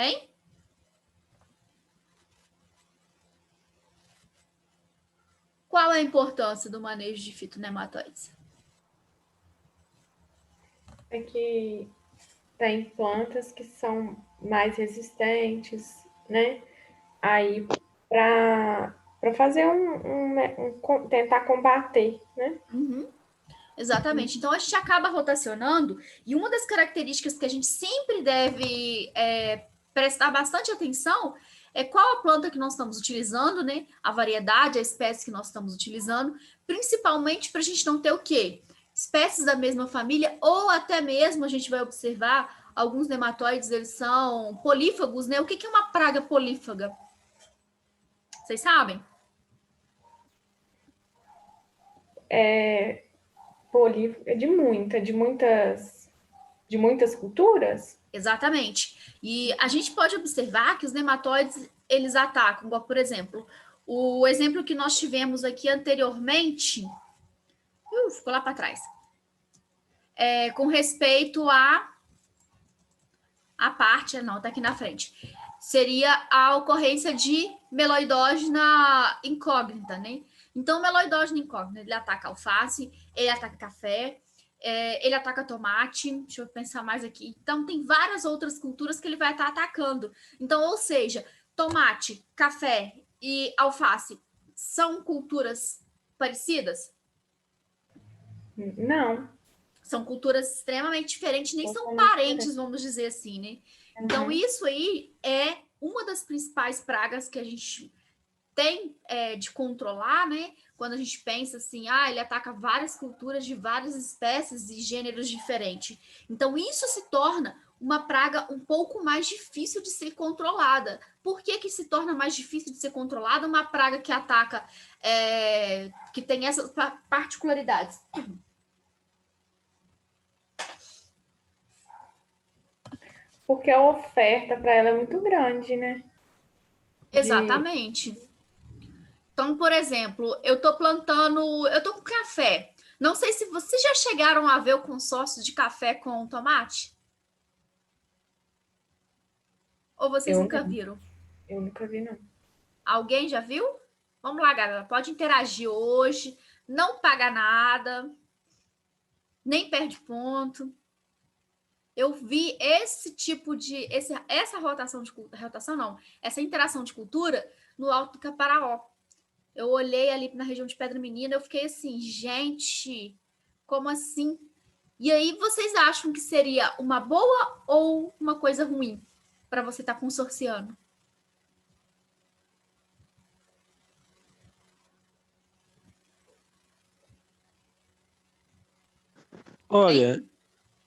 Hein? Qual é a importância do manejo de fitonematóides? É que tem plantas que são mais resistentes, né? Aí, para fazer tentar combater, né? Exatamente. Então, a gente acaba rotacionando, e uma das características que a gente sempre deve prestar bastante atenção é qual a planta que nós estamos utilizando, né? A variedade, a espécie que nós estamos utilizando, principalmente para a gente não ter o quê? Espécies da mesma família, ou até mesmo a gente vai observar alguns nematóides, eles são polífagos, né? O que é uma praga polífaga? Vocês sabem? É de muitas culturas. Exatamente. E a gente pode observar que os nematóides, eles atacam, igual, por exemplo, o exemplo que nós tivemos aqui anteriormente, ficou lá para trás, com respeito a parte, não, tá aqui na frente, seria a ocorrência de meloidógena incógnita, né? Então, o meloidógena incógnita, ele ataca alface, ele ataca café, ele ataca tomate, deixa eu pensar mais aqui. Então, tem várias outras culturas que ele vai estar atacando. Então, ou seja, tomate, café e alface são culturas parecidas? Não, São culturas extremamente diferentes, nem são totalmente parentes, diferente. vamos dizer assim, né? Então, Uhum. isso aí é uma das principais pragas que a gente tem de controlar, né? Quando a gente pensa assim, ele ataca várias culturas de várias espécies e gêneros diferentes. Então, isso se torna uma praga um pouco mais difícil de ser controlada. Por que se torna mais difícil de ser controlada uma praga que ataca, que tem essas particularidades? Porque a oferta para ela é muito grande, né? De Exatamente. Então, por exemplo, eu tô com café. Não sei se vocês já chegaram a ver o consórcio de café com tomate? Ou vocês eu nunca não, viram? eu nunca vi não. Alguém já viu? Vamos lá, galera. Pode interagir hoje. Não paga nada, nem perde ponto. Eu vi esse tipo de. Essa rotação de cultura. Rotação não. Essa interação de cultura no Alto do Caparaó. Eu olhei ali na região de Pedra Menina, eu fiquei assim, gente, como assim? E aí, vocês acham que seria uma boa ou uma coisa ruim para você estar consorciando? Hein? Olha,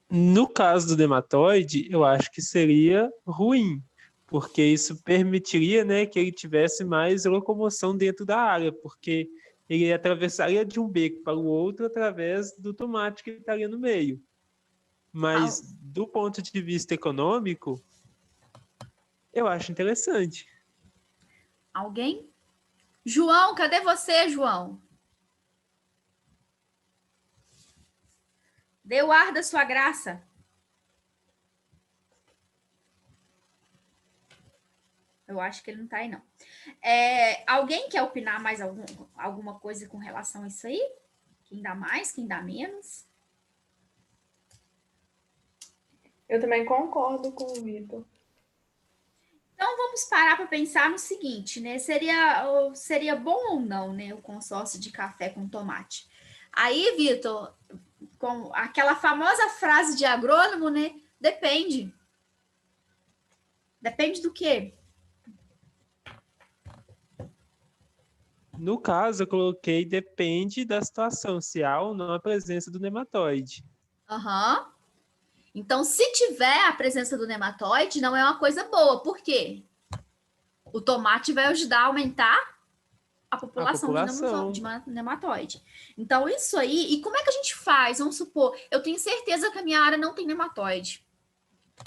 no caso do nematóide, eu acho que seria ruim, porque isso permitiria, né, que ele tivesse mais locomoção dentro da área, porque ele atravessaria de um beco para o outro através do tomate que estaria no meio. Mas do ponto de vista econômico, eu acho interessante. Alguém? João, cadê você, João? Dê o ar da sua graça. Eu acho que ele não tá aí, não. Alguém quer opinar mais alguma coisa com relação a isso aí? Quem dá mais, quem dá menos? Eu também concordo com o Vitor. Então vamos parar para pensar no seguinte, né? Seria bom ou não, né, o consórcio de café com tomate? Aí, Vitor, com aquela famosa frase de agrônomo, né? Depende. Depende do quê? No caso, eu coloquei depende da situação, se há ou não a presença do nematóide. Aham. Uhum. Então, se tiver a presença do nematóide, não é uma coisa boa. Por quê? O tomate vai ajudar a aumentar a A população de população. nematóide. Então, isso aí. E como é que a gente faz? Vamos supor, eu tenho certeza que a minha área não tem nematóide.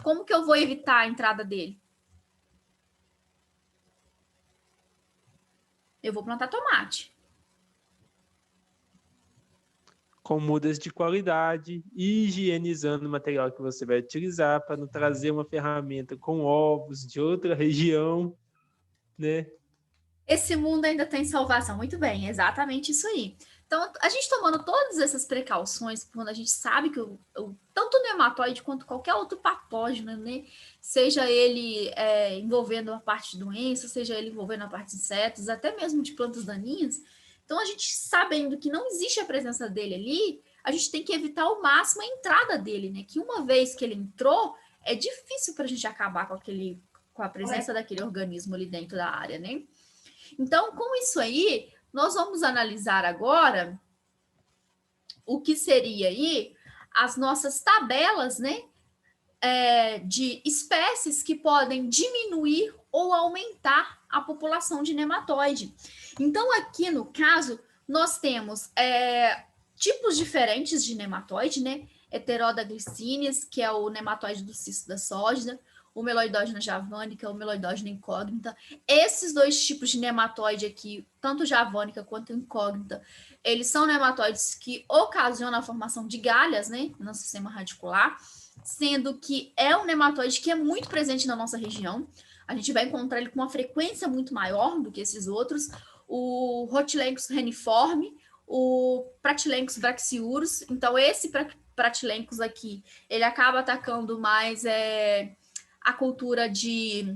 Como que eu vou evitar a entrada dele? Eu vou plantar tomate. com mudas de qualidade, higienizando o material que você vai utilizar para não trazer uma ferramenta com ovos de outra região, né? Esse mundo ainda tem salvação. Muito bem, exatamente isso aí. Então, a gente tomando todas essas precauções, quando a gente sabe que tanto o nematóide quanto qualquer outro patógeno, né, seja ele envolvendo a parte de doença, seja ele envolvendo a parte de insetos, até mesmo de plantas daninhas, então a gente sabendo que não existe a presença dele ali, a gente tem que evitar ao máximo a entrada dele, né? Que uma vez que ele entrou, é difícil para a gente acabar com a presença daquele organismo ali dentro da área, né? Então, com isso aí, nós vamos analisar agora o que seria aí as nossas tabelas, né, de espécies que podem diminuir ou aumentar a população de nematóide. Então, aqui no caso, nós temos tipos diferentes de nematóide, né? Heteroda glycinis, que é o nematóide do cisto da soja, o Meloidógena javanica, o Meloidógena incógnita. Esses dois tipos de nematóide aqui, tanto javanica quanto incógnita, eles são nematóides que ocasionam a formação de galhas, né, no sistema radicular, sendo que é um nematóide que é muito presente na nossa região. A gente vai encontrar ele com uma frequência muito maior do que esses outros. O Rhotilencos reniforme, o Pratylencos braxiurus. Então, esse Pratylencos aqui, ele acaba atacando mais a cultura de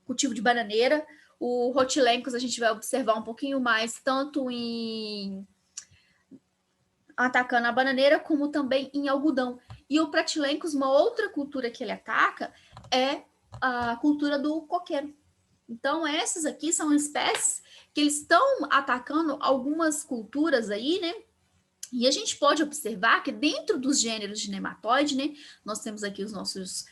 cultivo de bananeira. O Rhotilencos a gente vai observar um pouquinho mais, tanto em atacando a bananeira, como também em algodão. E o Pratylencos, uma outra cultura que ele ataca é a cultura do coqueiro. Então, essas aqui são espécies que eles estão atacando algumas culturas aí, né? E a gente pode observar que dentro dos gêneros de nematóide, né? Nós temos aqui as nossas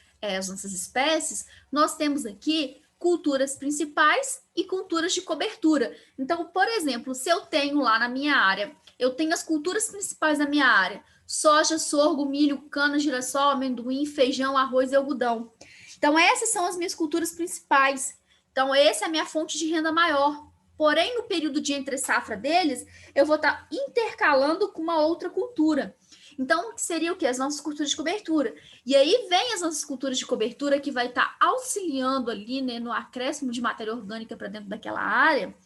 espécies, nós temos aqui culturas principais e culturas de cobertura. Então, por exemplo, se eu tenho lá na minha área, eu tenho as culturas principais da minha área: soja, sorgo, milho, cana, girassol, amendoim, feijão, arroz e algodão. Então, essas são as minhas culturas principais. Então, essa é a minha fonte de renda maior. Porém, no período de entre safra deles, eu vou estar intercalando com uma outra cultura. Então, seria o quê? As nossas culturas de cobertura. E aí vem as nossas culturas de cobertura que vai estar auxiliando ali, né, no acréscimo de matéria orgânica para dentro daquela área.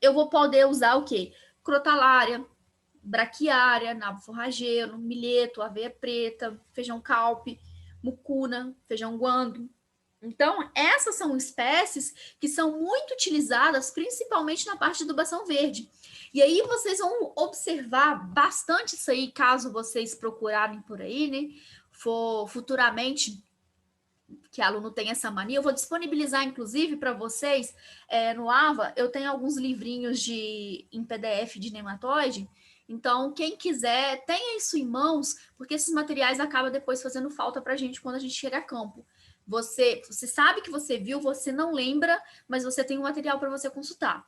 Eu vou poder usar o quê? Crotalária, braquiária, nabo forrageiro, milheto, aveia preta, feijão calpe, mucuna, feijão guando. Então, essas são espécies que são muito utilizadas, principalmente na parte de adubação verde. E aí vocês vão observar bastante isso aí, caso vocês procurarem por aí, né? For futuramente que aluno tem essa mania, eu vou disponibilizar, inclusive, para vocês no AVA, eu tenho alguns livrinhos em PDF de nematóide. Então, quem quiser, tenha isso em mãos, porque esses materiais acabam depois fazendo falta para a gente quando a gente chega a campo. Você sabe que você viu, você não lembra, mas você tem um material para você consultar.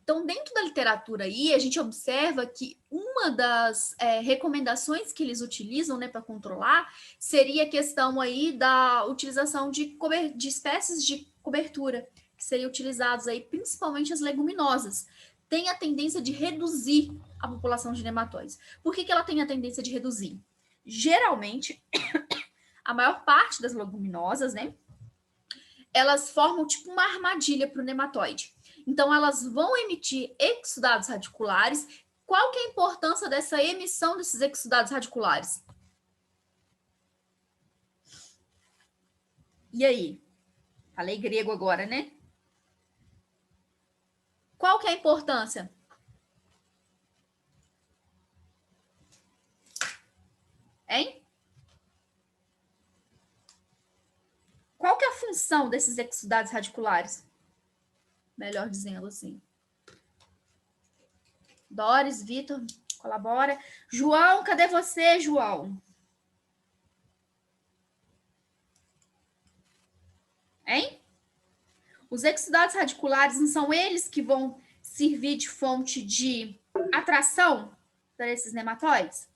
Então, dentro da literatura aí, a gente observa que uma das recomendações que eles utilizam, né, para controlar seria a questão aí da utilização de espécies de cobertura, que seriam utilizados aí principalmente as leguminosas. Tem a tendência de reduzir a população de nematóides. Por que ela tem a tendência de reduzir? Geralmente, a maior parte das leguminosas, né, elas formam tipo uma armadilha para o nematóide. Então, elas vão emitir exudados radiculares. Qual que é a importância dessa emissão desses exudados radiculares? E aí? Falei grego agora, né? Qual que é a importância? Hein? Qual que é a função desses exudados radiculares? Melhor dizendo assim. Doris, Vitor, colabora. João, cadê você, João? Hein? Os exudados radiculares não são eles que vão servir de fonte de atração para esses nematóides?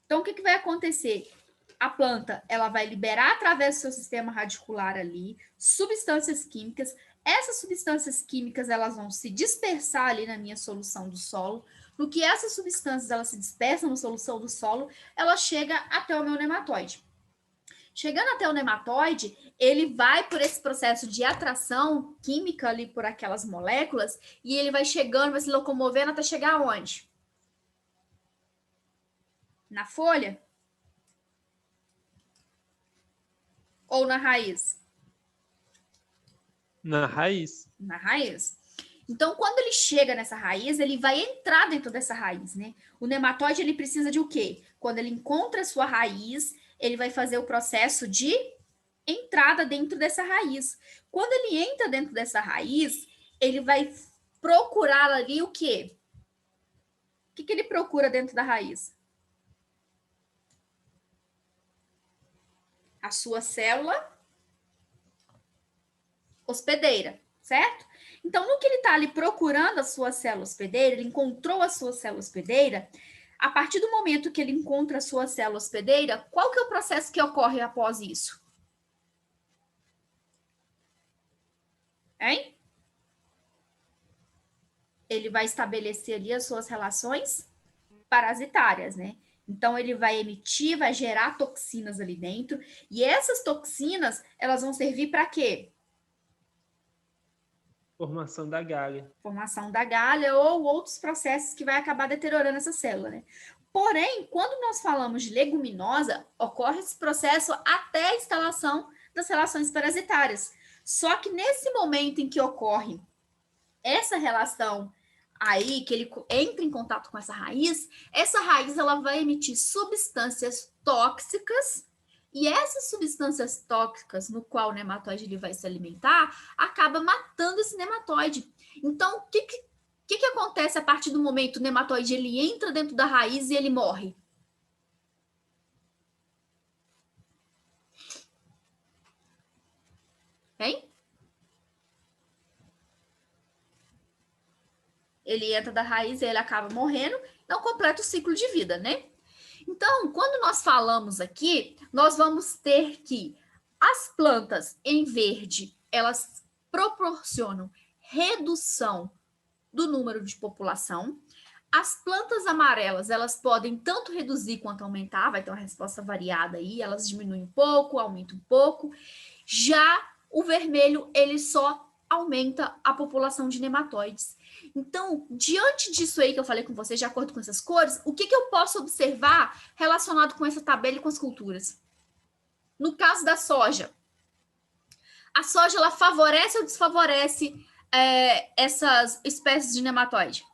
Então, o que vai acontecer? A planta, ela vai liberar através do seu sistema radicular ali substâncias químicas. Essas substâncias químicas, elas vão se dispersar ali na minha solução do solo. No que essas substâncias elas se dispersam na solução do solo, ela chega até o meu nematóide. Chegando até o nematóide, ele vai por esse processo de atração química ali por aquelas moléculas e ele vai chegando, vai se locomovendo até chegar aonde? Na folha? Ou na raiz? Na raiz. Na raiz. Então, quando ele chega nessa raiz, ele vai entrar dentro dessa raiz, né? O nematóide, ele precisa de o quê? Quando ele encontra a sua raiz, ele vai fazer o processo de entrada dentro dessa raiz. Quando ele entra dentro dessa raiz, ele vai procurar ali o quê? O que ele procura dentro da raiz? A sua célula hospedeira, certo? Então, no que ele está ali procurando a sua célula hospedeira, ele encontrou a sua célula hospedeira, a partir do momento que ele encontra a sua célula hospedeira, qual que é o processo que ocorre após isso? Hein? Ele vai estabelecer ali as suas relações parasitárias, né? Então, ele vai emitir, vai gerar toxinas ali dentro, e essas toxinas, elas vão servir para quê? Formação da galha. Formação da galha ou outros processos que vai acabar deteriorando essa célula, né? Porém, quando nós falamos de leguminosa, ocorre esse processo até a instalação das relações parasitárias. Só que nesse momento em que ocorre essa relação aí, que ele entra em contato com essa raiz ela vai emitir substâncias tóxicas, e essas substâncias tóxicas no qual o nematóide ele vai se alimentar, acaba matando esse nematóide. Então, o que acontece a partir do momento que o nematóide ele entra dentro da raiz e ele morre? Hein? Ele entra da raiz e ele acaba morrendo, não completa o ciclo de vida, né? Então, quando nós falamos aqui, nós vamos ter que as plantas em verde, elas proporcionam redução do número de população. As plantas amarelas, elas podem tanto reduzir quanto aumentar, vai ter uma resposta variada aí, elas diminuem um pouco, aumentam um pouco. Já o vermelho, ele só aumenta a população de nematóides. Então, diante disso aí que eu falei com vocês, de acordo com essas cores, o que eu posso observar relacionado com essa tabela e com as culturas? No caso da soja, a soja, ela favorece ou desfavorece essas espécies de nematóide?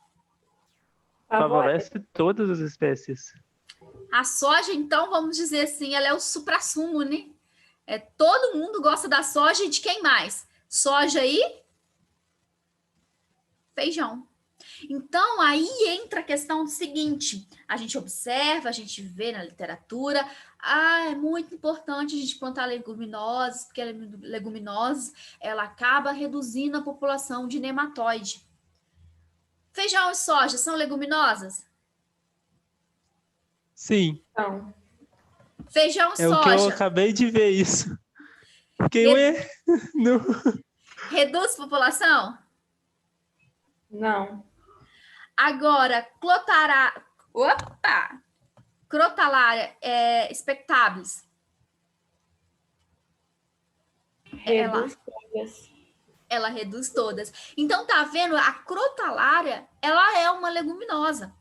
Favorece todas as espécies. A soja, então, vamos dizer assim, ela é o suprassumo, né? Todo mundo gosta da soja e de quem mais? Soja e feijão. Então, aí entra a questão do seguinte, a gente observa, a gente vê na literatura, é muito importante a gente plantar leguminosas, porque leguminosas, ela acaba reduzindo a população de nematóide. Feijão e soja são leguminosas? Sim. Não. Feijão e É soja. o que eu acabei de ver isso. Porque não. Reduz população? Não. Agora, Crotalaria expectabilis. Reduz todas. Ela reduz todas. Então, tá vendo? A crotalária, ela é uma leguminosa.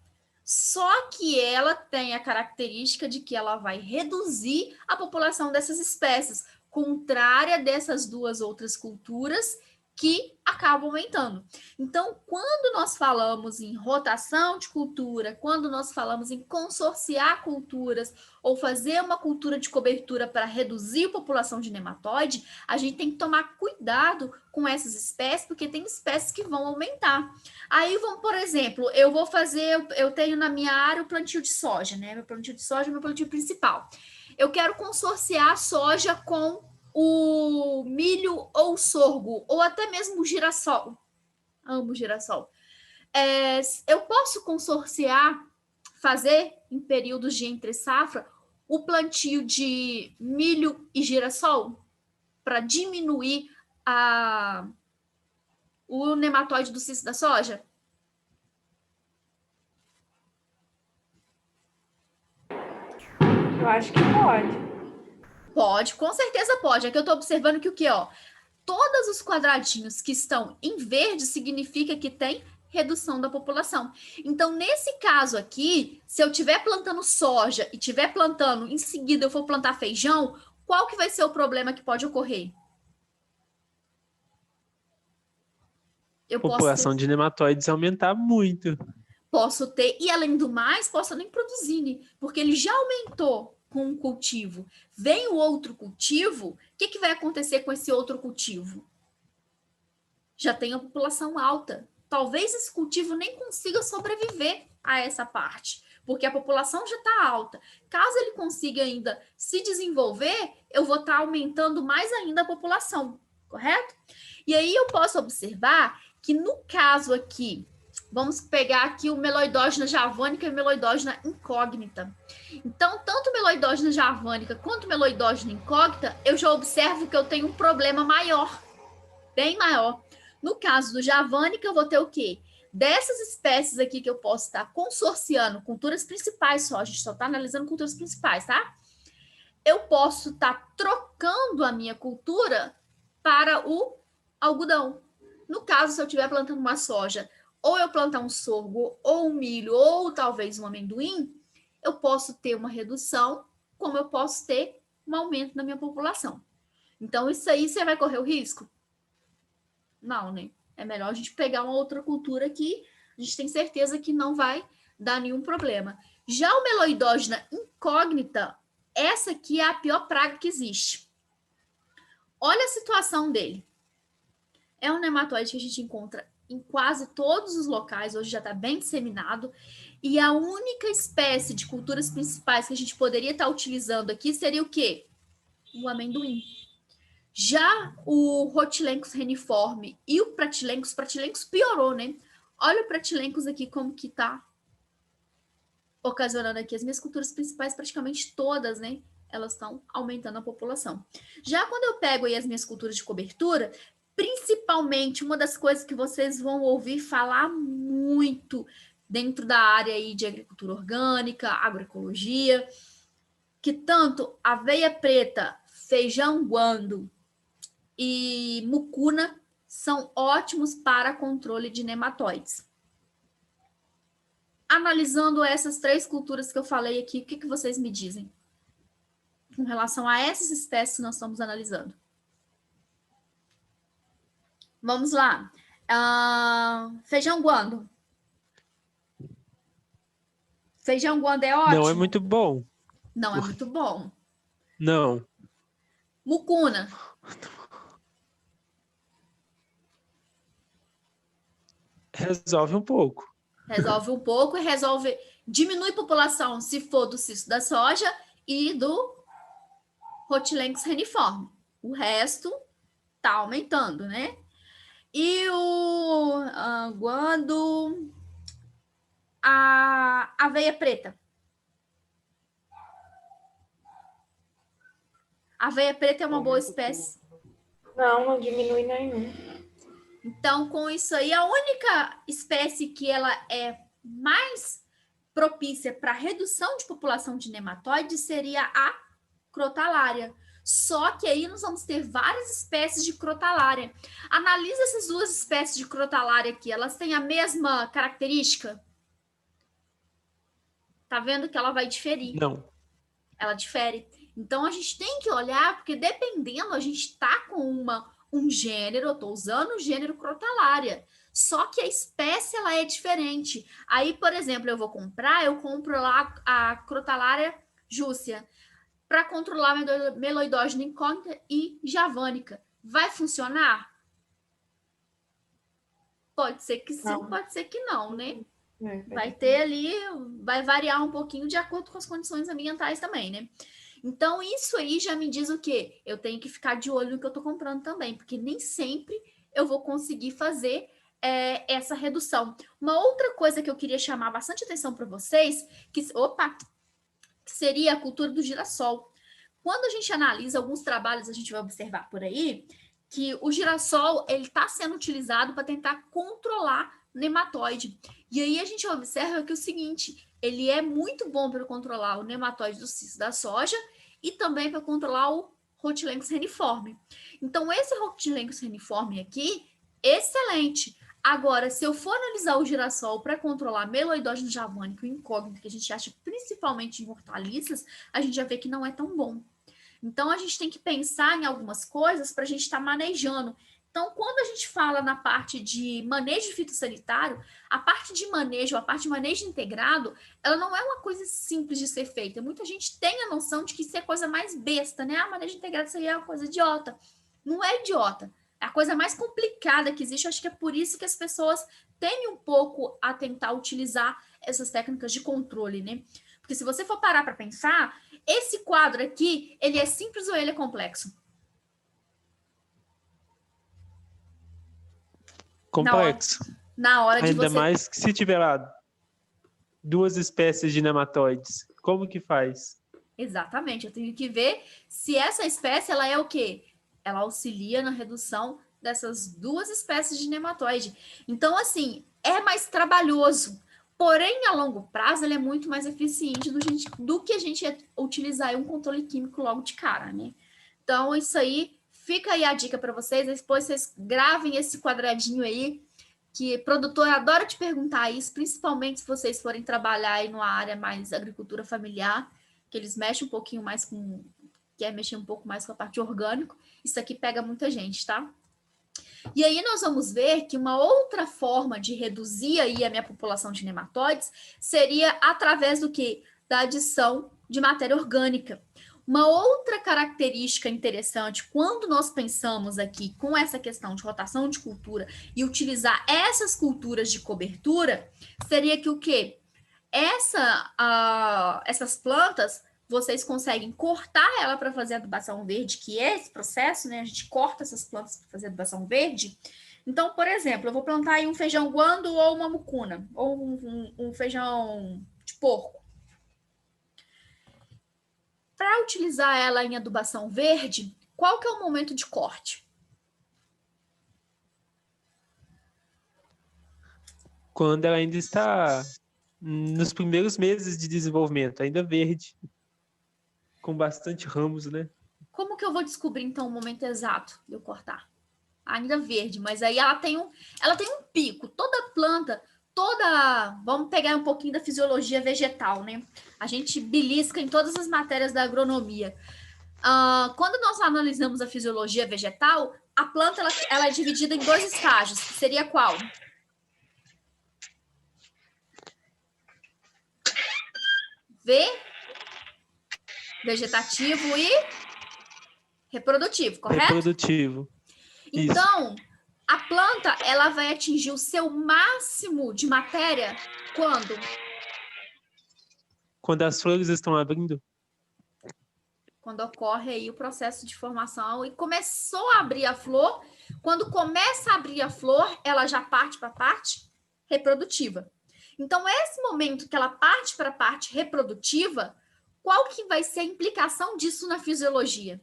Só que ela tem a característica de que ela vai reduzir a população dessas espécies, contrária dessas duas outras culturas que acabam aumentando. Então, quando nós falamos em rotação de cultura, quando nós falamos em consorciar culturas ou fazer uma cultura de cobertura para reduzir a população de nematóide, a gente tem que tomar cuidado com essas espécies, porque tem espécies que vão aumentar. Aí, por exemplo, eu tenho na minha área o plantio de soja, né? Meu plantio de soja é meu plantio principal. Eu quero consorciar a soja com o milho ou o sorgo, ou até mesmo o girassol. Amo girassol. Eu posso consorciar, fazer em períodos de entre safra, o plantio de milho e girassol para diminuir o nematóide do cisto da soja? Eu acho que pode. Pode, com certeza pode. Aqui eu estou observando que o quê, ó? Todos os quadradinhos que estão em verde significa que tem redução da população. Então, nesse caso aqui, se eu estiver plantando soja e estiver plantando, em seguida eu for plantar feijão, qual que vai ser o problema que pode ocorrer? A população de nematóides aumentar muito. Posso ter, e além do mais, posso nem produzir, né? Porque ele já aumentou com um cultivo. Vem o outro cultivo, o que vai acontecer com esse outro cultivo? Já tem a população alta. Talvez esse cultivo nem consiga sobreviver a essa parte, porque a população já está alta. Caso ele consiga ainda se desenvolver, eu vou estar aumentando mais ainda a população, correto? E aí eu posso observar que no caso aqui, vamos pegar aqui o meloidógena javânica e o meloidógena incógnita. Então, tanto meloidógena javânica quanto meloidógena incógnita, eu já observo que eu tenho um problema maior, bem maior. No caso do javânica, eu vou ter o quê? Dessas espécies aqui que eu posso estar consorciando, culturas principais só, a gente só está analisando culturas principais, tá? Eu posso estar trocando a minha cultura para o algodão. No caso, se eu estiver plantando uma soja, ou eu plantar um sorgo, ou um milho, ou talvez um amendoim, eu posso ter uma redução, como eu posso ter um aumento na minha população. Então, isso aí você vai correr o risco? Não, né? É melhor a gente pegar uma outra cultura que a gente tem certeza que não vai dar nenhum problema. Já o meloidógena incógnita, essa aqui é a pior praga que existe. Olha a situação dele. É um nematóide que a gente encontra em quase todos os locais, hoje já está bem disseminado, e a única espécie de culturas principais que a gente poderia estar utilizando aqui seria o quê? O amendoim. Já o Rotilencos reniforme e o Pratilencos piorou, né? Olha o Pratilencos aqui como que tá ocasionando aqui as minhas culturas principais, praticamente todas, né? Elas estão aumentando a população. Já quando eu pego aí as minhas culturas de cobertura, principalmente uma das coisas que vocês vão ouvir falar muito dentro da área aí de agricultura orgânica, agroecologia, que tanto aveia preta, feijão guando e mucuna são ótimos para controle de nematóides. Analisando essas três culturas que eu falei aqui, o que vocês me dizem com relação a essas espécies que nós estamos analisando? Vamos lá. Feijão guando. Feijão guando é ótimo? Não é muito bom. Não é muito bom. Não. Mucuna. Resolve um pouco. Resolve um pouco e resolve... Diminui a população se for do cisto da soja e do Rotilencos reniforme. O resto tá aumentando, né? E o guando... A aveia preta. A aveia preta é uma boa espécie. Não diminui nenhum. Então, com isso aí, a única espécie que ela é mais propícia para redução de população de nematóides seria a crotalária. Só que aí nós vamos ter várias espécies de crotalária. Analisa essas duas espécies de crotalária aqui. Elas têm a mesma característica? Tá vendo que ela vai diferir? Não. Ela difere. Então, a gente tem que olhar, porque dependendo, a gente tá com um gênero, eu tô usando o gênero crotalária. Só que a espécie, ela é diferente. Aí, por exemplo, eu compro lá a crotalária jússia para controlar meloidógena incógnita e javânica. Vai funcionar? Pode ser que sim, não. Pode ser que não, né? Vai ter ali, vai variar um pouquinho de acordo com as condições ambientais também, né? Então, isso aí já me diz o quê? Eu tenho que ficar de olho no que eu tô comprando também, porque nem sempre eu vou conseguir fazer essa redução. Uma outra coisa que eu queria chamar bastante atenção para vocês, que seria a cultura do girassol. Quando a gente analisa alguns trabalhos, a gente vai observar por aí que o girassol ele está sendo utilizado para tentar controlar nematóide. E aí a gente observa que é o seguinte, ele é muito bom para controlar o nematóide do cisto da soja e também para controlar o Rhotilenchus reniforme. Então, esse Rhotilenchus reniforme aqui, excelente. Agora, se eu for analisar o girassol para controlar meloidógeno javânico incógnito, que a gente acha principalmente em hortaliças, a gente já vê que não é tão bom. Então, a gente tem que pensar em algumas coisas para a gente estar manejando. Então, quando a gente fala na parte de manejo fitossanitário, a parte de manejo integrado, ela não é uma coisa simples de ser feita. Muita gente tem a noção de que isso é coisa mais besta, né? Manejo integrado seria uma coisa idiota. Não é idiota. É a coisa mais complicada que existe. Eu acho que é por isso que as pessoas têm um pouco a tentar utilizar essas técnicas de controle, né? Porque se você for parar para pensar, esse quadro aqui, ele é simples ou ele é complexo? Complexo. Na hora de Ainda você... mais que se tiver lá 2 espécies de nematóides. Como que faz? Exatamente. Eu tenho que ver se essa espécie, ela é o quê? Ela auxilia na redução dessas 2 espécies de nematóide. Então, assim, é mais trabalhoso. Porém, a longo prazo, ele é muito mais eficiente do que a gente utilizar um controle químico logo de cara, né? Então, isso aí, fica aí a dica para vocês. Depois vocês gravem esse quadradinho aí, que produtor adora te perguntar isso, principalmente se vocês forem trabalhar aí numa área mais agricultura familiar, que eles mexem um pouquinho mais com... quer mexer um pouco mais com a parte orgânica. Isso aqui pega muita gente, tá? E aí nós vamos ver que uma outra forma de reduzir aí a minha população de nematóides seria através do quê? Da adição de matéria orgânica. Uma outra característica interessante quando nós pensamos aqui com essa questão de rotação de cultura e utilizar essas culturas de cobertura seria que o quê? Essas plantas, vocês conseguem cortar ela para fazer adubação verde, que é esse processo, né? A gente corta essas plantas para fazer adubação verde. Então, por exemplo, eu vou plantar aí um feijão guando ou uma mucuna, ou um feijão de porco. Para utilizar ela em adubação verde, qual que é o momento de corte? Quando ela ainda está nos primeiros meses de desenvolvimento, ainda verde, com bastante ramos, né? Como que eu vou descobrir, então, o momento exato de eu cortar? Ainda verde, mas aí ela tem um pico. Toda planta, vamos pegar um pouquinho da fisiologia vegetal, né? A gente belisca em todas as matérias da agronomia. Quando nós analisamos a fisiologia vegetal, a planta ela é dividida em 2 estágios. Seria qual? Vegetativo e reprodutivo, correto? Reprodutivo. Então, a planta ela vai atingir o seu máximo de matéria quando? Quando as flores estão abrindo. Quando ocorre aí o processo de formação e começou a abrir a flor. Quando começa a abrir a flor, ela já parte para a parte reprodutiva. Então, esse momento que ela parte para a parte reprodutiva, qual que vai ser a implicação disso na fisiologia?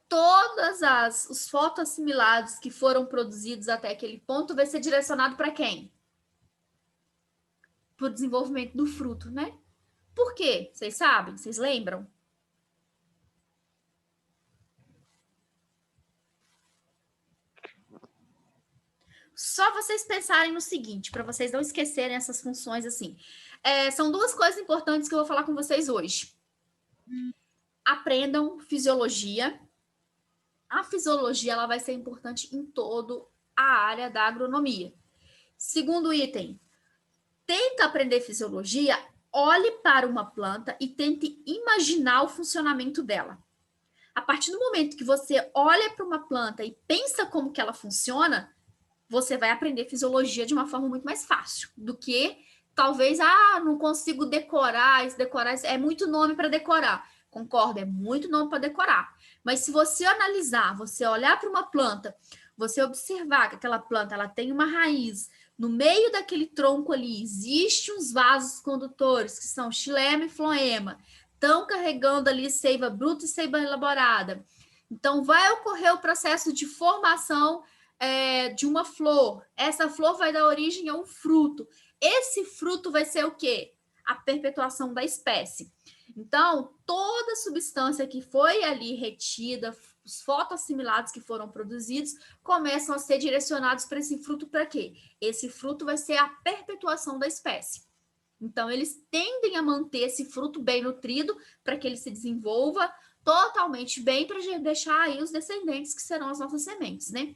Todos os fotoassimilados que foram produzidos até aquele ponto vai ser direcionado para quem? Para o desenvolvimento do fruto, né? Por quê? Vocês sabem? Vocês lembram? Só vocês pensarem no seguinte, para vocês não esquecerem essas funções assim. São 2 coisas importantes que eu vou falar com vocês hoje. Aprendam fisiologia. A fisiologia ela vai ser importante em toda a área da agronomia. Segundo item, tenta aprender fisiologia, olhe para uma planta e tente imaginar o funcionamento dela. A partir do momento que você olha para uma planta e pensa como que ela funciona, você vai aprender fisiologia de uma forma muito mais fácil do que talvez, não consigo decorar, é muito nome para decorar. Concordo, é muito nome para decorar. Mas se você analisar, você olhar para uma planta, você observar que aquela planta ela tem uma raiz, no meio daquele tronco ali existe uns vasos condutores, que são xilema e floema, estão carregando ali seiva bruta e seiva elaborada. Então, vai ocorrer o processo de formação de uma flor. Essa flor vai dar origem a um fruto. Esse fruto vai ser o quê? A perpetuação da espécie. Então, toda substância que foi ali retida, os fotoassimilados que foram produzidos, começam a ser direcionados para esse fruto para quê? Esse fruto vai ser a perpetuação da espécie. Então, eles tendem a manter esse fruto bem nutrido para que ele se desenvolva totalmente bem para deixar aí os descendentes que serão as nossas sementes, né?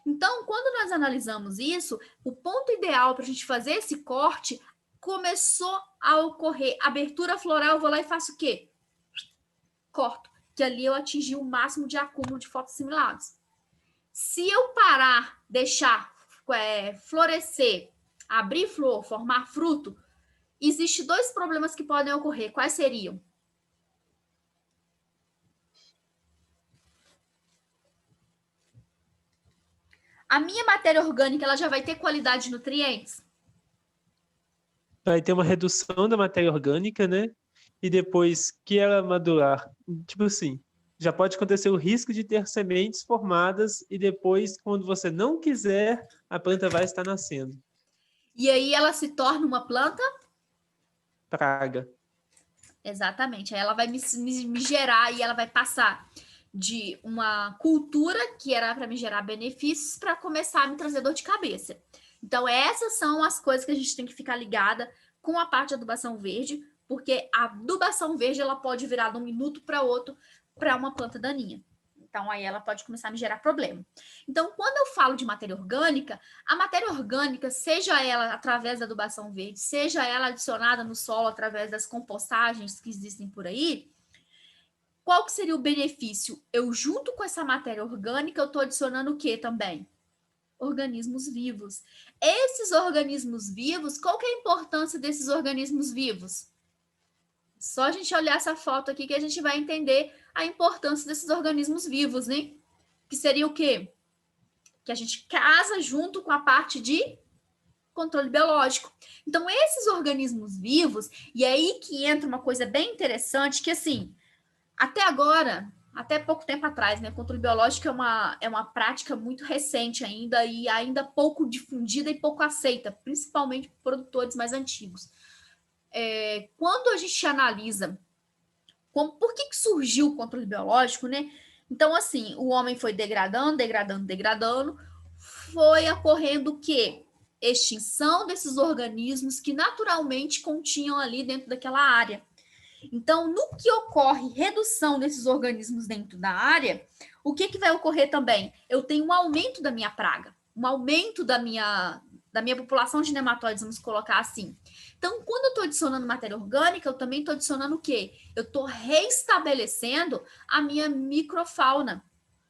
Então, quando nós analisamos isso, o ponto ideal para a gente fazer esse corte começou a ocorrer abertura floral, eu vou lá e faço o quê? Corto, que ali eu atingi o máximo de acúmulo de fotoassimilados. Se eu parar, deixar florescer, abrir flor, formar fruto, existem 2 problemas que podem ocorrer. Quais seriam? A minha matéria orgânica ela já vai ter qualidade de nutrientes? Vai ter uma redução da matéria orgânica, né? E depois que ela madurar, tipo assim, já pode acontecer o risco de ter sementes formadas e depois, quando você não quiser, a planta vai estar nascendo. E aí ela se torna uma planta? Praga. Exatamente. Aí ela vai me gerar e ela vai passar de uma cultura que era para me gerar benefícios para começar a me trazer dor de cabeça. Então, essas são as coisas que a gente tem que ficar ligada com a parte de adubação verde, porque a adubação verde ela pode virar de um minuto para outro para uma planta daninha. Então, aí ela pode começar a me gerar problema. Então, quando eu falo de matéria orgânica, a matéria orgânica, seja ela através da adubação verde, seja ela adicionada no solo através das compostagens que existem por aí, qual que seria o benefício? Eu, junto com essa matéria orgânica, eu estou adicionando o que também? Organismos vivos. Esses organismos vivos, qual que é a importância desses organismos vivos? Só a gente olhar essa foto aqui que a gente vai entender a importância desses organismos vivos, né? Que seria o quê? Que a gente casa junto com a parte de controle biológico. Então, esses organismos vivos, e aí que entra uma coisa bem interessante, que assim, até agora, até pouco tempo atrás, né? Controle biológico é uma prática muito recente ainda e ainda pouco difundida e pouco aceita, principalmente por produtores mais antigos. Quando a gente analisa por que surgiu o controle biológico, né? Então, assim, o homem foi degradando, foi ocorrendo o quê? Extinção desses organismos que naturalmente continham ali dentro daquela área. Então, no que ocorre redução desses organismos dentro da área, o que vai ocorrer também? Eu tenho um aumento da minha praga, um aumento da minha população de nematóides, vamos colocar assim. Então, quando eu estou adicionando matéria orgânica, eu também estou adicionando o quê? Eu estou reestabelecendo a minha microfauna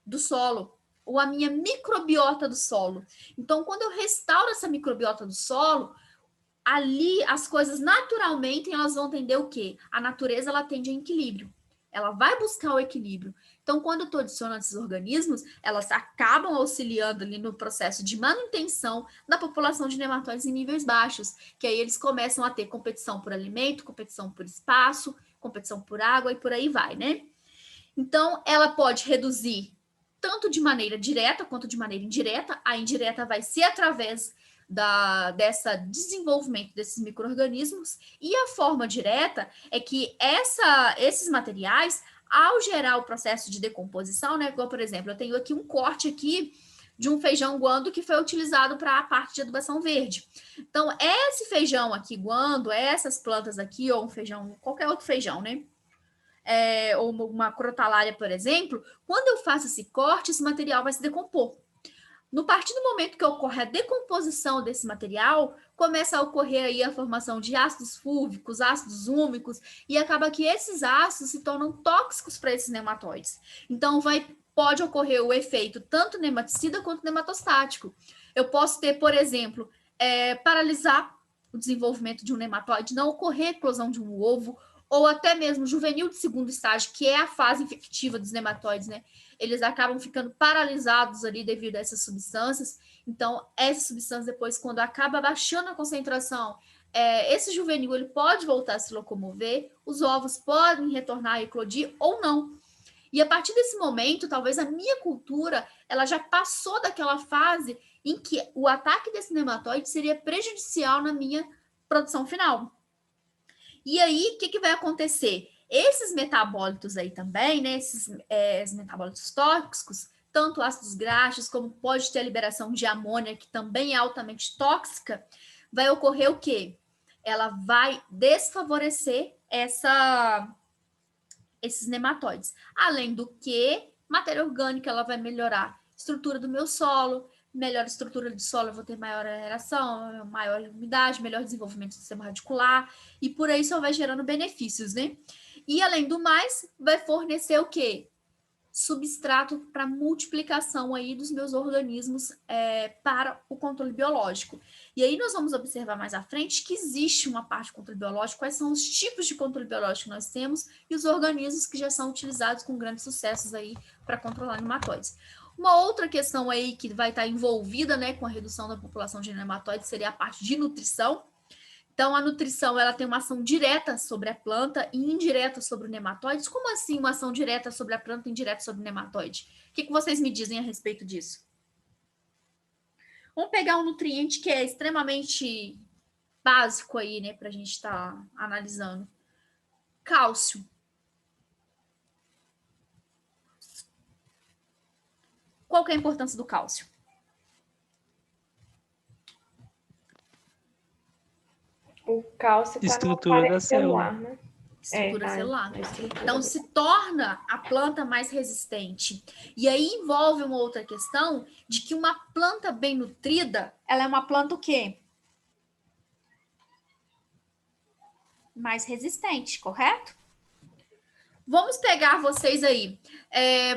do solo, ou a minha microbiota do solo. Então, quando eu restauro essa microbiota do solo, ali as coisas naturalmente elas vão tender o quê? A natureza ela tende a equilíbrio. Ela vai buscar o equilíbrio. Então, quando eu estou adicionando esses organismos, elas acabam auxiliando ali no processo de manutenção da população de nematóides em níveis baixos, que aí eles começam a ter competição por alimento, competição por espaço, competição por água e por aí vai, né? Então, ela pode reduzir tanto de maneira direta quanto de maneira indireta. A indireta vai ser através dessa desenvolvimento desses micro-organismos, e a forma direta é que esses materiais, ao gerar o processo de decomposição, né, igual, por exemplo, eu tenho aqui um corte aqui de um feijão guando que foi utilizado para a parte de adubação verde. Então, esse feijão aqui guando, essas plantas aqui, ou um feijão, qualquer outro feijão, né? Ou uma crotalária, por exemplo, quando eu faço esse corte, esse material vai se decompor. No partir do momento que ocorre a decomposição desse material, começa a ocorrer aí a formação de ácidos fúlvicos, ácidos úmicos, e acaba que esses ácidos se tornam tóxicos para esses nematóides. Então, pode ocorrer o efeito tanto nematicida quanto nematostático. Eu posso ter, por exemplo, paralisar o desenvolvimento de um nematóide, não ocorrer eclosão de um ovo, ou até mesmo juvenil de segundo estágio, que é a fase infectiva dos nematóides, né? Eles acabam ficando paralisados ali devido a essas substâncias. Então, essas substâncias, depois, quando acaba baixando a concentração, esse juvenil ele pode voltar a se locomover, os ovos podem retornar a eclodir ou não. E a partir desse momento, talvez a minha cultura, ela já passou daquela fase em que o ataque desse nematóide seria prejudicial na minha produção final. E aí, o que vai acontecer? Esses metabólitos aí também, né, esses metabólitos tóxicos, tanto ácidos graxos, como pode ter a liberação de amônia, que também é altamente tóxica, vai ocorrer o quê? Ela vai desfavorecer esses nematóides. Além do que, matéria orgânica, ela vai melhorar a estrutura do meu solo, melhor estrutura do solo, eu vou ter maior aeração, maior umidade, melhor desenvolvimento do sistema radicular, e por aí só vai gerando benefícios, né? E, além do mais, vai fornecer o quê? Substrato para multiplicação aí dos meus organismos para o controle biológico. E aí nós vamos observar mais à frente que existe uma parte de controle biológico, quais são os tipos de controle biológico que nós temos e os organismos que já são utilizados com grandes sucessos aí para controlar nematóides. Uma outra questão aí que vai estar envolvida, né, com a redução da população de nematóides seria a parte de nutrição. Então, a nutrição ela tem uma ação direta sobre a planta e indireta sobre o nematóide. Como assim uma ação direta sobre a planta e indireta sobre o nematóide? O que vocês me dizem a respeito disso? Vamos pegar um nutriente que é extremamente básico aí, né, para a gente estar analisando. Cálcio. Qual que é a importância do cálcio? O cálcio está na parede celular, né? Estrutura celular. Então, se torna a planta mais resistente. E aí envolve uma outra questão de que uma planta bem nutrida, ela é uma planta o quê? Mais resistente, correto? Vamos pegar vocês aí.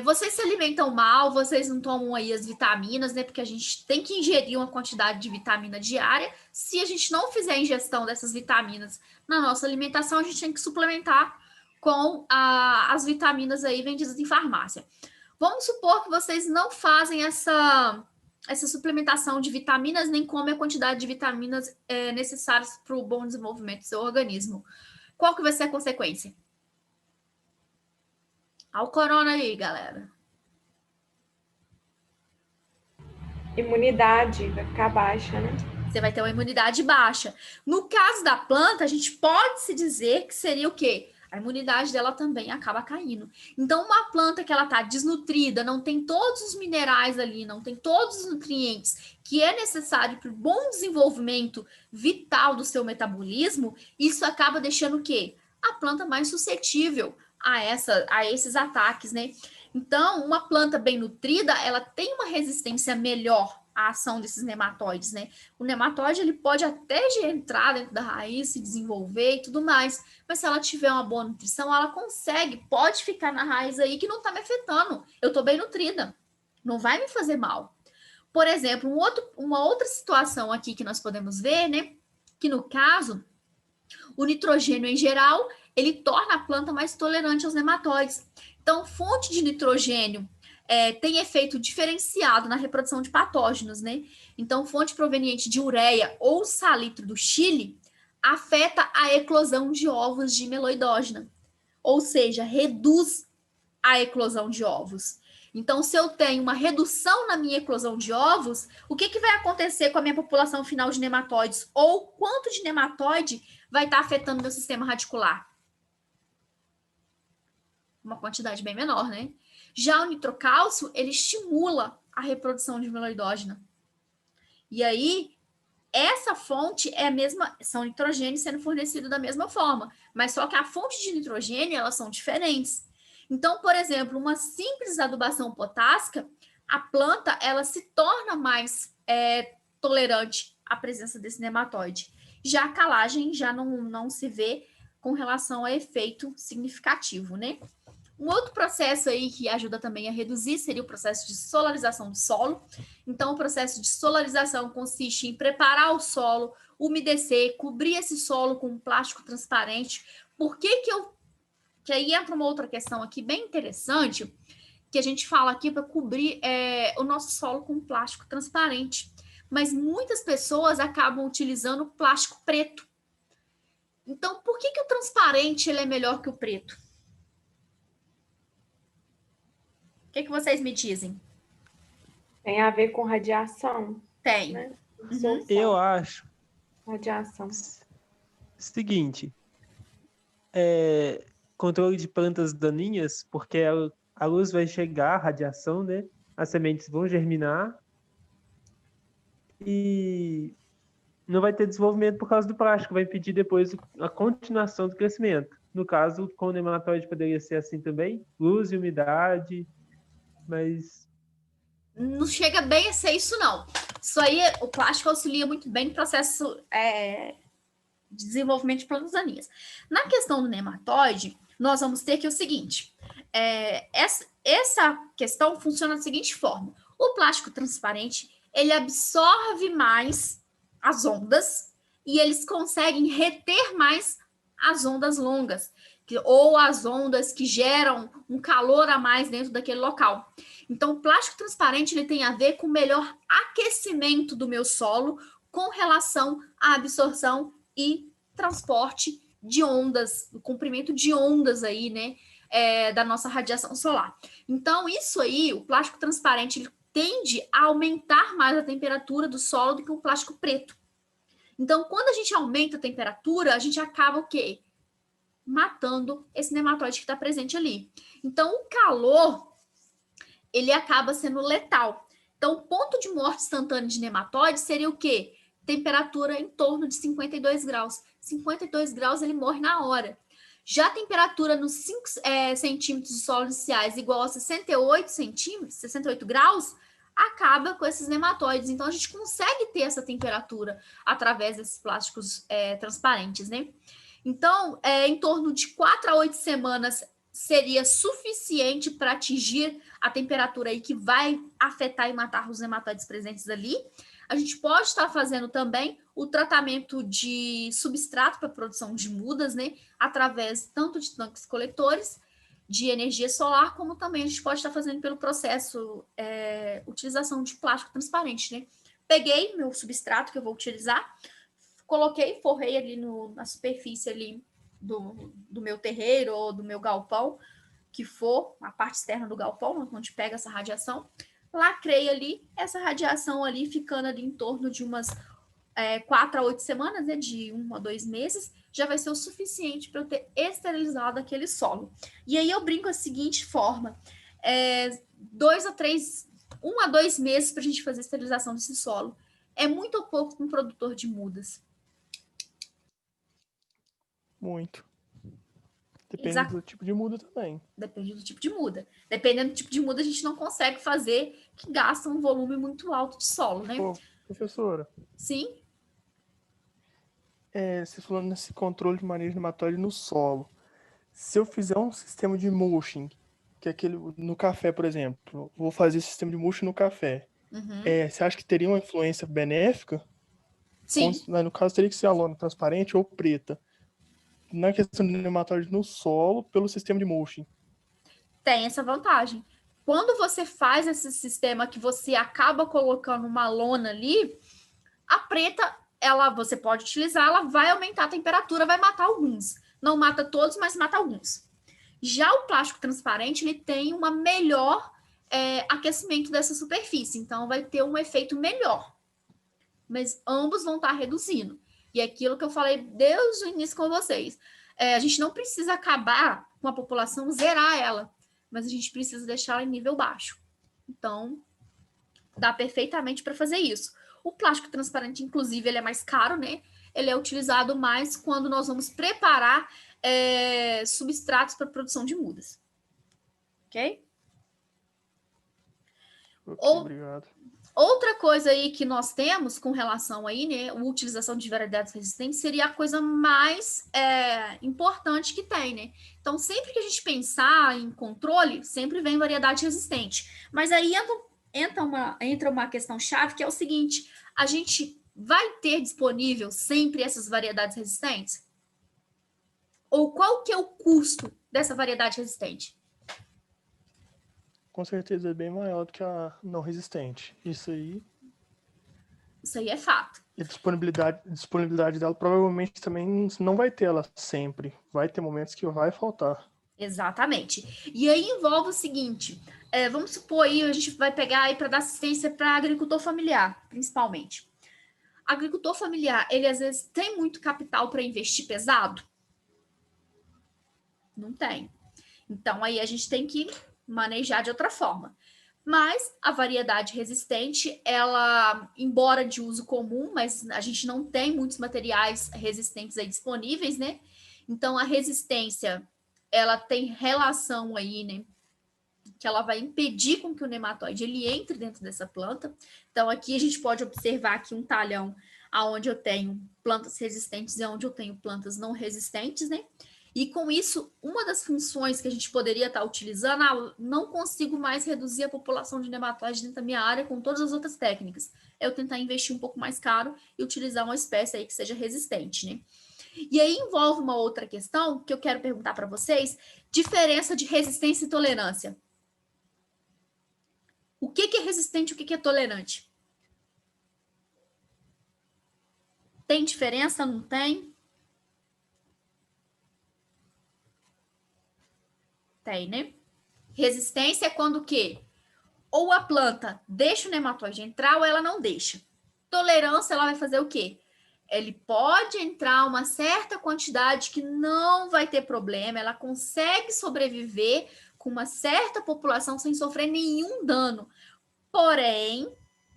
Vocês se alimentam mal, vocês não tomam aí as vitaminas, né? Porque a gente tem que ingerir uma quantidade de vitamina diária. Se a gente não fizer a ingestão dessas vitaminas na nossa alimentação, a gente tem que suplementar com as vitaminas aí vendidas em farmácia. Vamos supor que vocês não fazem essa suplementação de vitaminas, nem comem a quantidade de vitaminas necessárias para o bom desenvolvimento do seu organismo. Qual que vai ser a consequência? Olha o corona aí, galera. Imunidade vai ficar baixa, né? Você vai ter uma imunidade baixa. No caso da planta, a gente pode se dizer que seria o quê? A imunidade dela também acaba caindo. Então, uma planta que ela está desnutrida, não tem todos os minerais ali, não tem todos os nutrientes que é necessário para o bom desenvolvimento vital do seu metabolismo, isso acaba deixando o quê? A planta mais suscetível a esses ataques, né? Então, uma planta bem nutrida, ela tem uma resistência melhor à ação desses nematóides, né? O nematóide, ele pode até entrar dentro da raiz, se desenvolver e tudo mais, mas se ela tiver uma boa nutrição, ela pode ficar na raiz aí que não tá me afetando. Eu tô bem nutrida, não vai me fazer mal. Por exemplo, uma outra situação aqui que nós podemos ver, né? Que no caso, o nitrogênio em geral, ele torna a planta mais tolerante aos nematóides. Então, fonte de nitrogênio tem efeito diferenciado na reprodução de patógenos, né? Então, fonte proveniente de ureia ou salitro do Chile afeta a eclosão de ovos de meloidógena, ou seja, reduz a eclosão de ovos. Então, se eu tenho uma redução na minha eclosão de ovos, o que vai acontecer com a minha população final de nematóides? Ou quanto de nematóide vai estar afetando meu sistema radicular? Uma quantidade bem menor, né? Já o nitrocálcio, ele estimula a reprodução de meloidógena. E aí, essa fonte é a mesma, são nitrogênio sendo fornecido da mesma forma, mas só que a fonte de nitrogênio, elas são diferentes. Então, por exemplo, uma simples adubação potássica, a planta, ela se torna mais tolerante à presença desse nematóide. Já a calagem já não se vê com relação a efeito significativo, né? Um outro processo aí que ajuda também a reduzir seria o processo de solarização do solo. Então, o processo de solarização consiste em preparar o solo, umedecer, cobrir esse solo com um plástico transparente. Por que aí entra uma outra questão aqui bem interessante, que a gente fala aqui para cobrir o nosso solo com plástico transparente. Mas muitas pessoas acabam utilizando plástico preto. Então, por que o transparente ele é melhor que o preto? O que vocês me dizem? Tem a ver com radiação, Tem. né? Eu acho Radiação. seguinte, controle de plantas daninhas, porque a luz vai chegar, a radiação, né? As sementes vão germinar e não vai ter desenvolvimento por causa do plástico, vai impedir depois a continuação do crescimento. No caso, com o nematóide poderia ser assim também, luz e umidade, mas Não chega bem a ser isso, não. Isso aí, o plástico auxilia muito bem no processo de desenvolvimento de plantas daninhas. Na questão do nematóide, nós vamos ter que o seguinte: essa questão funciona da seguinte forma: o plástico transparente ele absorve mais as ondas e eles conseguem reter mais as ondas longas ou as ondas que geram um calor a mais dentro daquele local. Então, o plástico transparente ele tem a ver com o melhor aquecimento do meu solo com relação à absorção e transporte de ondas, o comprimento de ondas aí, né, da nossa radiação solar. Então, isso aí, o plástico transparente, ele tende a aumentar mais a temperatura do solo do que o plástico preto. Então, quando a gente aumenta a temperatura, a gente acaba o quê? Matando esse nematóide que está presente ali. Então, o calor, ele acaba sendo letal. Então, o ponto de morte instantânea de nematóide seria o quê? Temperatura em torno de 52 graus. 52 graus ele morre na hora. Já a temperatura nos 5 centímetros de solo iniciais igual a 68 centímetros, 68 graus, acaba com esses nematóides. Então, a gente consegue ter essa temperatura através desses plásticos transparentes, né? Então, em torno de 4 a 8 semanas seria suficiente para atingir a temperatura aí que vai afetar e matar os nematóides presentes ali. A gente pode estar fazendo também o tratamento de substrato para produção de mudas, né? Através tanto de tanques coletores de energia solar, como também a gente pode estar fazendo pelo processo utilização de plástico transparente, né? Peguei meu substrato que eu vou utilizar, coloquei, forrei ali na superfície ali do meu terreiro ou do meu galpão, que for a parte externa do galpão, onde pega essa radiação, lacrei ali, essa radiação ali ficando ali em torno de umas 4 a 8 semanas, né, de 1 a 2 meses, já vai ser o suficiente para eu ter esterilizado aquele solo. E aí eu brinco da seguinte forma: 1 a 2 meses para a gente fazer a esterilização desse solo. É muito ou pouco para um produtor de mudas? Muito. Depende do tipo de muda também. Depende do tipo de muda. Dependendo do tipo de muda, a gente não consegue fazer que gasta um volume muito alto de solo, né? Pô, professora, Sim. você falando nesse controle de manejo nematóide no solo. Se eu fizer um sistema de mulching, que é aquele no café, por exemplo, vou fazer esse sistema de mulching no café. Você acha que teria uma influência benéfica? Sim. No caso, teria que ser a lona transparente ou preta. Na questão de nematóide no solo, pelo sistema de mulching. Tem essa vantagem. Quando você faz esse sistema que você acaba colocando uma lona ali, a preta, você pode utilizar, ela vai aumentar a temperatura, vai matar alguns. Não mata todos, mas mata alguns. Já o plástico transparente, ele tem uma melhor aquecimento dessa superfície, então vai ter um efeito melhor. Mas ambos vão estar reduzindo. E é aquilo que eu falei desde o início com vocês. A gente não precisa acabar com a população, zerar ela, mas a gente precisa deixá-la em nível baixo. Então, dá perfeitamente para fazer isso. O plástico transparente, inclusive, ele é mais caro, né? Ele é utilizado mais quando nós vamos preparar substratos para produção de mudas. Ok? Obrigado. Outra coisa aí que nós temos com relação aí, né, a utilização de variedades resistentes seria a coisa mais importante que tem, né? Então, sempre que a gente pensar em controle, sempre vem variedade resistente. Mas aí entra uma questão chave que é o seguinte: a gente vai ter disponível sempre essas variedades resistentes? Ou qual que é o custo dessa variedade resistente? Com certeza é bem maior do que a não resistente. Isso aí É fato. E a disponibilidade dela provavelmente também não vai ter ela sempre. Vai ter momentos que vai faltar. Exatamente. E aí envolve o seguinte, vamos supor aí, a gente vai pegar aí para dar assistência para agricultor familiar, principalmente. Agricultor familiar, ele às vezes tem muito capital para investir pesado? Não tem. Então aí a gente tem que manejar de outra forma. Mas a variedade resistente, ela, embora de uso comum, mas a gente não tem muitos materiais resistentes aí disponíveis, né? Então a resistência, ela tem relação aí, né? Que ela vai impedir com que o nematóide ele entre dentro dessa planta. Então aqui a gente pode observar aqui um talhão onde eu tenho plantas resistentes e onde eu tenho plantas não resistentes, né? E com isso, uma das funções que a gente poderia estar utilizando, não consigo mais reduzir a população de nematóides dentro da minha área com todas as outras técnicas. É eu tentar investir um pouco mais caro e utilizar uma espécie aí que seja resistente, né? E aí envolve uma outra questão que eu quero perguntar para vocês, diferença de resistência e tolerância. O que é resistente e o que é tolerante? Tem diferença? Não tem? Tem, né? Resistência é quando o quê? Ou a planta deixa o nematóide entrar ou ela não deixa. Tolerância, ela vai fazer o quê? Ele pode entrar uma certa quantidade que não vai ter problema, ela consegue sobreviver com uma certa população sem sofrer nenhum dano. Porém,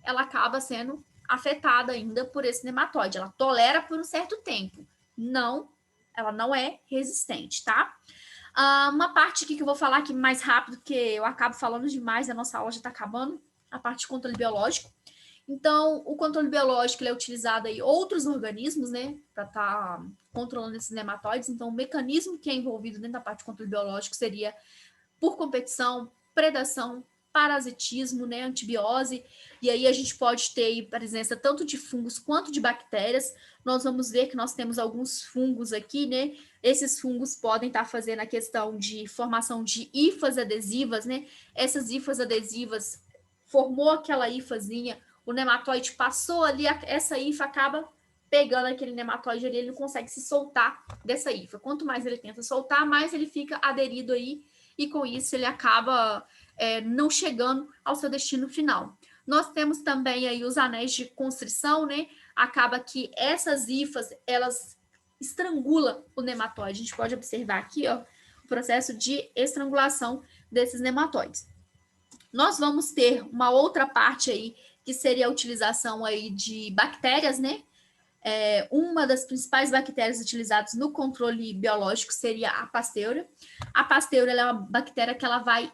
ela acaba sendo afetada ainda por esse nematóide. Ela tolera por um certo tempo. Não, ela não é resistente, tá? Uma parte aqui que eu vou falar aqui mais rápido, porque eu acabo falando demais, a nossa aula já está acabando, a parte de controle biológico. Então, o controle biológico ele é utilizado em outros organismos, né, para estar controlando esses nematóides. Então, o mecanismo que é envolvido dentro da parte de controle biológico seria por competição, predação, parasitismo, né, antibiose, e aí a gente pode ter presença tanto de fungos quanto de bactérias. Nós vamos ver que nós temos alguns fungos aqui, né? Esses fungos podem estar fazendo a questão de formação de hifas adesivas, né? Essas hifas adesivas formou aquela hifazinha, o nematóide passou ali, essa hifa acaba pegando aquele nematóide ali, ele não consegue se soltar dessa hifa. Quanto mais ele tenta soltar, mais ele fica aderido aí, e com isso ele acaba não chegando ao seu destino final. Nós temos também aí os anéis de constrição, né? Acaba que essas hifas, elas estrangulam o nematóide. A gente pode observar aqui, ó, o processo de estrangulação desses nematóides. Nós vamos ter uma outra parte aí, que seria a utilização aí de bactérias, né? Uma das principais bactérias utilizadas no controle biológico seria a Pasteur. A Pasteur ela é uma bactéria que ela vai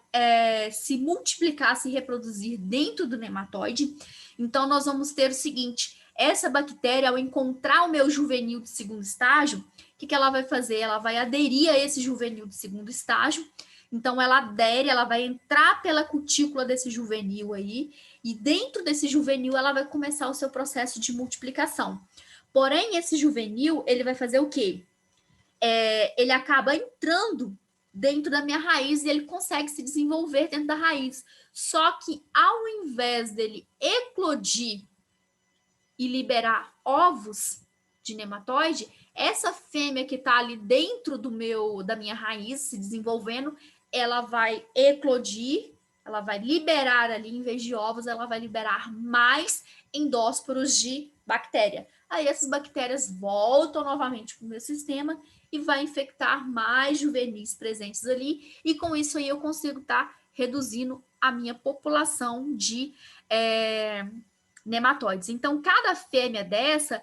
se multiplicar, se reproduzir dentro do nematóide. Então, nós vamos ter o seguinte, essa bactéria, ao encontrar o meu juvenil de segundo estágio, o que ela vai fazer? Ela vai aderir a esse juvenil de segundo estágio. Então, ela adere, ela vai entrar pela cutícula desse juvenil aí, e dentro desse juvenil ela vai começar o seu processo de multiplicação. Porém, esse juvenil, ele vai fazer o quê? Ele acaba entrando dentro da minha raiz e ele consegue se desenvolver dentro da raiz. Só que, ao invés dele eclodir e liberar ovos de nematóide, essa fêmea que está ali dentro da minha raiz, se desenvolvendo, ela vai eclodir, ela vai liberar ali, em vez de ovos, ela vai liberar mais endósporos de bactéria. Aí essas bactérias voltam novamente para o meu sistema e vai infectar mais juvenis presentes ali, e com isso aí eu consigo estar reduzindo a minha população de nematóides. Então, cada fêmea dessa,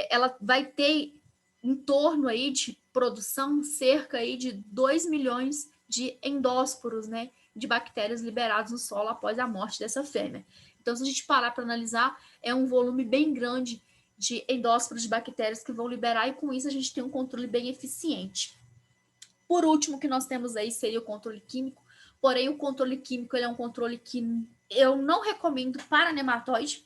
ela vai ter em torno aí de produção cerca aí de 2 milhões de endósporos, né, de bactérias liberados no solo após a morte dessa fêmea. Então, se a gente parar para analisar, é um volume bem grande de endósporos de bactérias que vão liberar, e com isso a gente tem um controle bem eficiente. Por último, que nós temos aí seria o controle químico, porém o controle químico ele é um controle que eu não recomendo para nematóide,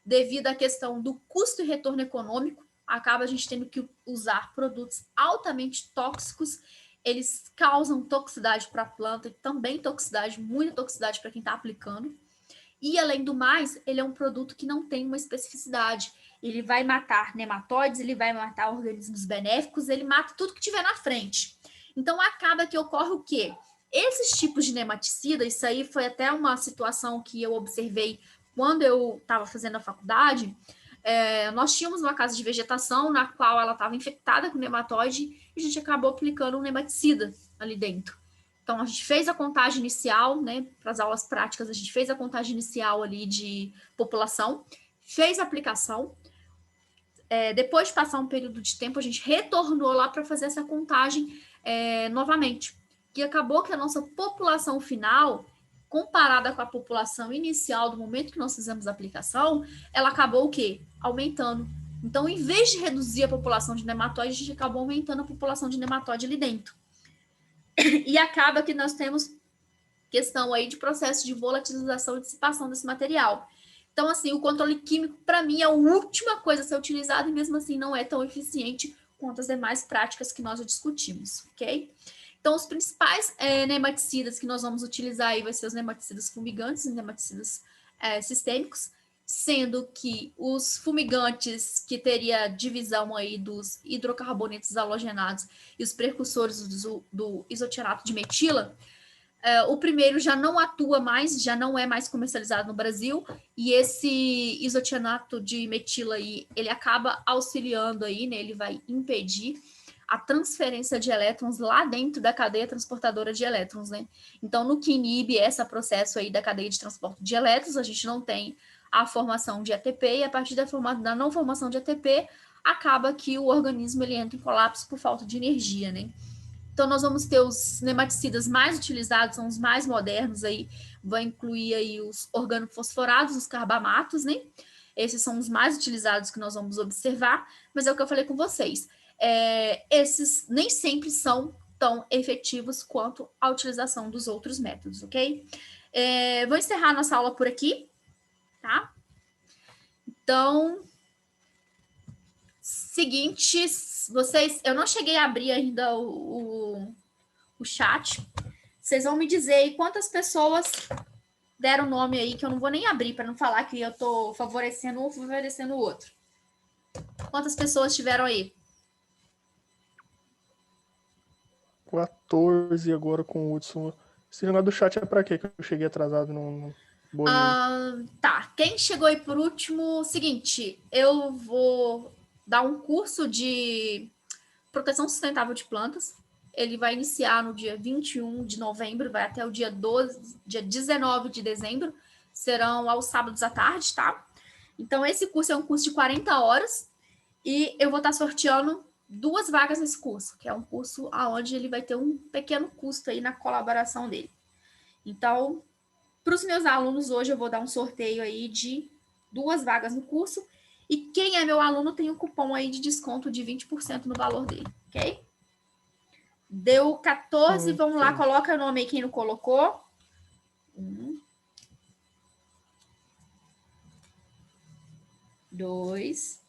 devido à questão do custo e retorno econômico. Acaba a gente tendo que usar produtos altamente tóxicos, eles causam toxicidade para a planta e também toxicidade, muita toxicidade para quem está aplicando. E, além do mais, ele é um produto que não tem uma especificidade. Ele vai matar nematóides, ele vai matar organismos benéficos, ele mata tudo que tiver na frente. Então, acaba que ocorre o quê? Esses tipos de nematicida, isso aí foi até uma situação que eu observei quando eu estava fazendo a faculdade. Nós tínhamos uma casa de vegetação na qual ela estava infectada com nematóide e a gente acabou aplicando um nematicida ali dentro. Então, a gente fez a contagem inicial, né? Para as aulas práticas, a gente fez a contagem inicial ali de população, fez a aplicação. Depois de passar um período de tempo, a gente retornou lá para fazer essa contagem novamente. E acabou que a nossa população final, comparada com a população inicial do momento que nós fizemos a aplicação, ela acabou o quê? Aumentando. Então, em vez de reduzir a população de nematóide, a gente acabou aumentando a população de nematóide ali dentro. E acaba que nós temos questão aí de processo de volatilização e dissipação desse material. Então, assim, o controle químico, para mim, é a última coisa a ser utilizada e, mesmo assim, não é tão eficiente quanto as demais práticas que nós já discutimos, ok? Então, os principais nematicidas que nós vamos utilizar aí vai ser os nematicidas fumigantes e nematicidas sistêmicos, sendo que os fumigantes, que teria divisão aí dos hidrocarbonetos halogenados e os precursores do isotianato de metila, o primeiro já não atua mais, já não é mais comercializado no Brasil, e esse isotianato de metila aí, ele acaba auxiliando aí, né, ele vai impedir a transferência de elétrons lá dentro da cadeia transportadora de elétrons, né? Então, no que inibe esse processo aí da cadeia de transporte de elétrons, a gente não tem a formação de ATP, e a partir da não formação de ATP, acaba que o organismo ele entra em colapso por falta de energia, né? Então, nós vamos ter os nematicidas mais utilizados, são os mais modernos aí, vai incluir aí os organofosforados, os carbamatos, né? Esses são os mais utilizados que nós vamos observar, mas é o que eu falei com vocês. Esses nem sempre são tão efetivos quanto a utilização dos outros métodos, ok? Vou encerrar nossa aula por aqui, tá? Então, seguinte, vocês, eu não cheguei a abrir ainda o chat. Vocês vão me dizer aí quantas pessoas deram nome aí, que eu não vou nem abrir para não falar que eu tô favorecendo um ou favorecendo o outro. Quantas pessoas tiveram aí? 14 agora com o Hudson. Esse negócio do chat é pra quê? Que eu cheguei atrasado no bolinho. Tá. Quem chegou aí por último, seguinte, eu vou dar um curso de proteção sustentável de plantas. Ele vai iniciar no dia 21 de novembro, vai até o dia 19 de dezembro. Serão aos sábados à tarde, tá? Então, esse curso é um curso de 40 horas e eu vou estar sorteando 2 vagas nesse curso, que é um curso onde ele vai ter um pequeno custo aí na colaboração dele. Então, para os meus alunos, hoje eu vou dar um sorteio aí de 2 vagas no curso. E quem é meu aluno tem um cupom aí de desconto de 20% no valor dele, ok? Deu 14, vamos lá, coloca o nome aí quem não colocou. 1, 2,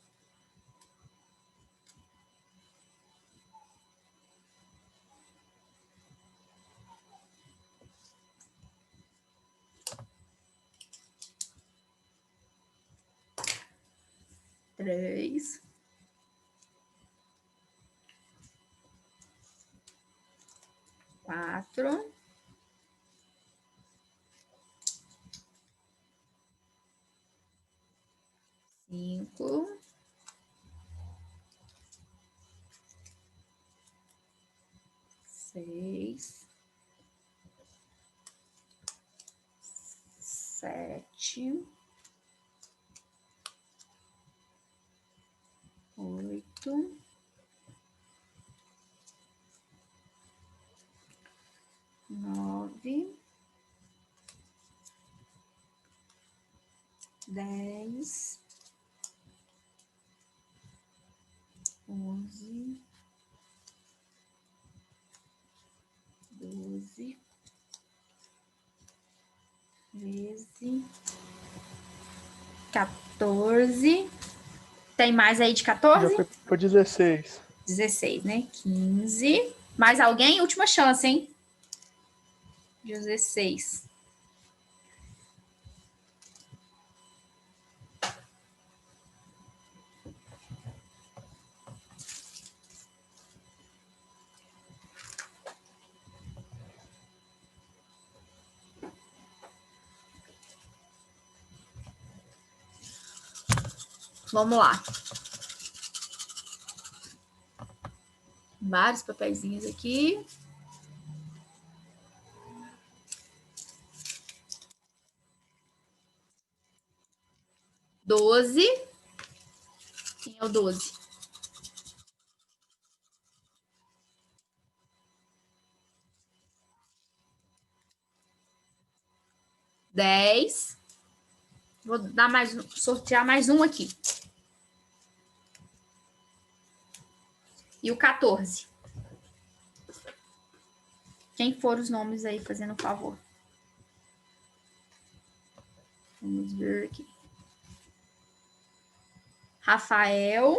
3, 4, 5, 6, 7, 8, 9, 10, 11, 12, 13, 14. Tem mais aí de 14? Já foi para 16. 16, né? 15. Mais alguém? Última chance, hein? 16. Vamos lá. Vários papeizinhos aqui. Doze. Quem é o 12? Dez. Vou dar sortear mais um aqui. E o 14. Quem foram os nomes aí, fazendo um favor? Vamos ver aqui. Rafael.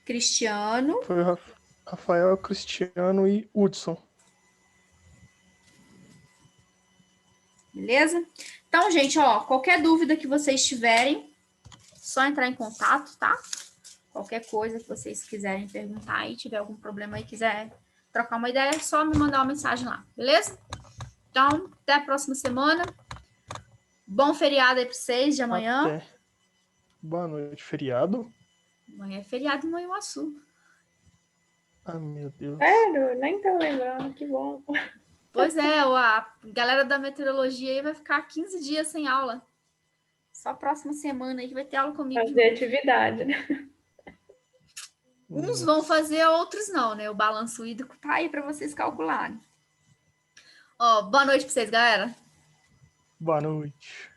Cristiano. Foi o Rafael, Cristiano e Hudson. Beleza? Então, gente, ó, qualquer dúvida que vocês tiverem, só entrar em contato, tá? Qualquer coisa que vocês quiserem perguntar aí, tiver algum problema aí, quiser trocar uma ideia, é só me mandar uma mensagem lá, beleza? Então, até a próxima semana. Bom feriado aí para vocês de amanhã. Até. Boa noite, feriado? Amanhã é feriado em Manhuaçu. Ah, meu Deus. Sério? Nem tô lembrando, que bom. Pois é, a galera da meteorologia aí vai ficar 15 dias sem aula. Só a próxima semana aí que vai ter aula comigo. Fazer atividade, né? Uns vão fazer, outros não, né? O balanço hídrico tá aí para vocês calcularem. Ó, boa noite para vocês, galera. Boa noite.